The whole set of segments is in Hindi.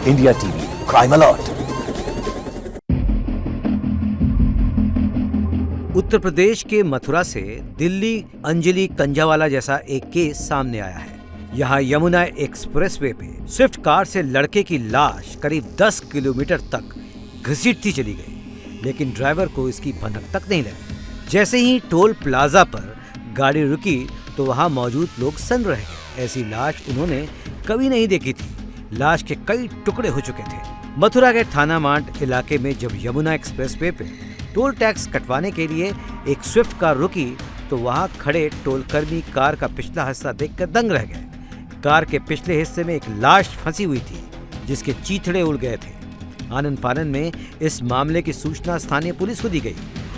India TV crime alert. Uttar Pradesh के मथुरा से दिल्ली अंजलि कंजावाला जैसा एक केस सामने आया है। यहाँ यमुना एक्सप्रेसवे पे स्विफ्ट कार से लड़के की लाश करीब 10 किलोमीटर तक घसीटती चली गई, लेकिन ड्राइवर को इसकी भनक तक नहीं लगी। जैसे ही टोल प्लाजा पर गाड़ी रुकी तो वहाँ मौजूद लोग सन्न रह गए। ऐसी लाश उन्होंने कभी नहीं देखी थी। लाश के कई टुकड़े हो चुके थे। मथुरा के थाना मांड इलाके में जब यमुना एक्सप्रेसवे पे टोल टैक्स कटवाने के लिए एक स्विफ्ट कार रुकी तो वहाँ खड़े टोल कर्मी कार का पिछला हिस्सा देखकर दंग रह गए। कार के पिछले हिस्से में एक लाश फंसी हुई थी जिसके चीथड़े उड़ गए थे। आनन फानन में इस मामले की सूचना स्थानीय पुलिस को दी गई।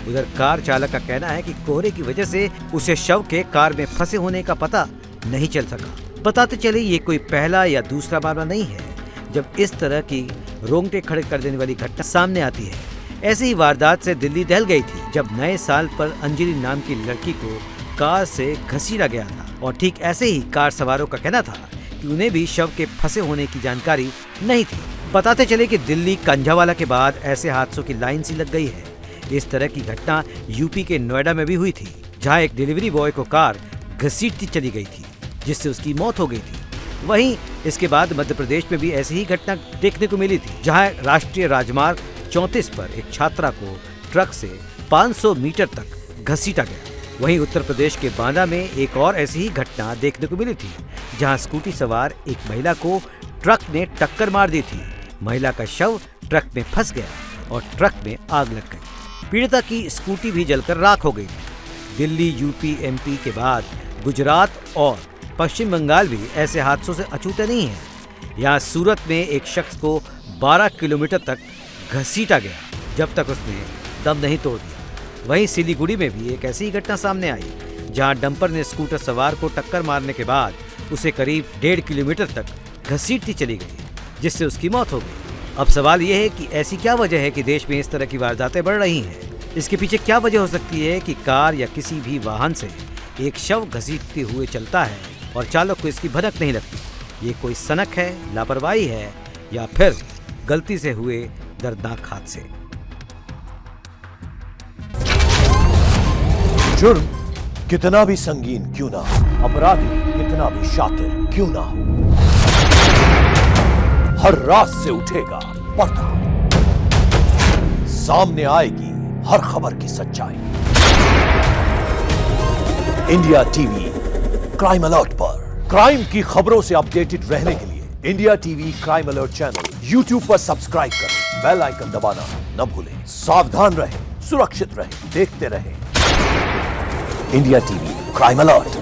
उधर कार चालक का कहना है कि कोहरे की वजह से उसे शव के कार में फंसे होने का पता नहीं चल सका। बताते चले ये कोई पहला या दूसरा मामला नहीं है जब इस तरह की रोंगटे खड़े कर देने वाली घटना सामने आती है। ऐसी ही वारदात से दिल्ली दहल गई थी जब नए साल पर अंजलि नाम की लड़की को कार से घसीटा गया था और ठीक ऐसे ही कार सवारों का कहना था कि उन्हें भी शव के फंसे होने की जानकारी नहीं थी। बताते चले कि दिल्ली कंजावाला के बाद ऐसे हादसों की लाइन सी लग गई है। इस तरह की घटना यूपी के नोएडा में भी हुई थी, जहां एक डिलीवरी बॉय को कार घसीटती चली गई थी जिससे उसकी मौत हो गई थी। वहीं इसके बाद मध्य प्रदेश में भी ऐसी ही घटना देखने को मिली थी, जहां राष्ट्रीय राजमार्ग 34 पर एक छात्रा को ट्रक से 500 मीटर तक घसीटा गया। वहीं उत्तर प्रदेश के बांदा में एक और ऐसी ही घटना देखने को मिली थी, जहां स्कूटी सवार एक महिला को ट्रक ने टक्कर मार दी थी। महिला का शव ट्रक में फंस गया और ट्रक में आग लग गई। पीड़िता की स्कूटी भी जलकर राख हो गई थी। दिल्ली, यूपी, एमपी के बाद गुजरात और पश्चिम बंगाल भी ऐसे हादसों से अछूते नहीं हैं। यहाँ सूरत में एक शख्स को 12 किलोमीटर तक घसीटा गया जब तक उसने दम नहीं तोड़ दिया। वहीं सिलीगुड़ी में भी एक ऐसी ही घटना सामने आई, जहां डंपर ने स्कूटर सवार को टक्कर मारने के बाद उसे करीब 1.5 किलोमीटर तक घसीटती चली गई, जिससे उसकी मौत हो गई। अब सवाल यह है कि ऐसी क्या वजह है कि देश में इस तरह की वारदातें बढ़ रही हैं? इसके पीछे क्या वजह हो सकती है कि कार या किसी भी वाहन से एक शव घसीटते हुए चलता है और चालक को इसकी भनक नहीं लगती? ये कोई सनक है, लापरवाही है, या फिर गलती से हुए दर्दनाक हादसे? जुर्म कितना भी संगीन क्यों ना हो, अपराधी कितना भी शातिर क्यों ना हो, हर रात से उठेगा पर्दा, सामने आएगी हर खबर की सच्चाई। इंडिया टीवी क्राइम अलर्ट पर क्राइम की खबरों से अपडेटेड रहने के लिए India TV crime alert channel YouTube पर सब्सक्राइब करें, बेल आइकन दबाना न भूलें। सावधान रहें, सुरक्षित रहें, देखते रहें इंडिया टीवी क्राइम अलर्ट।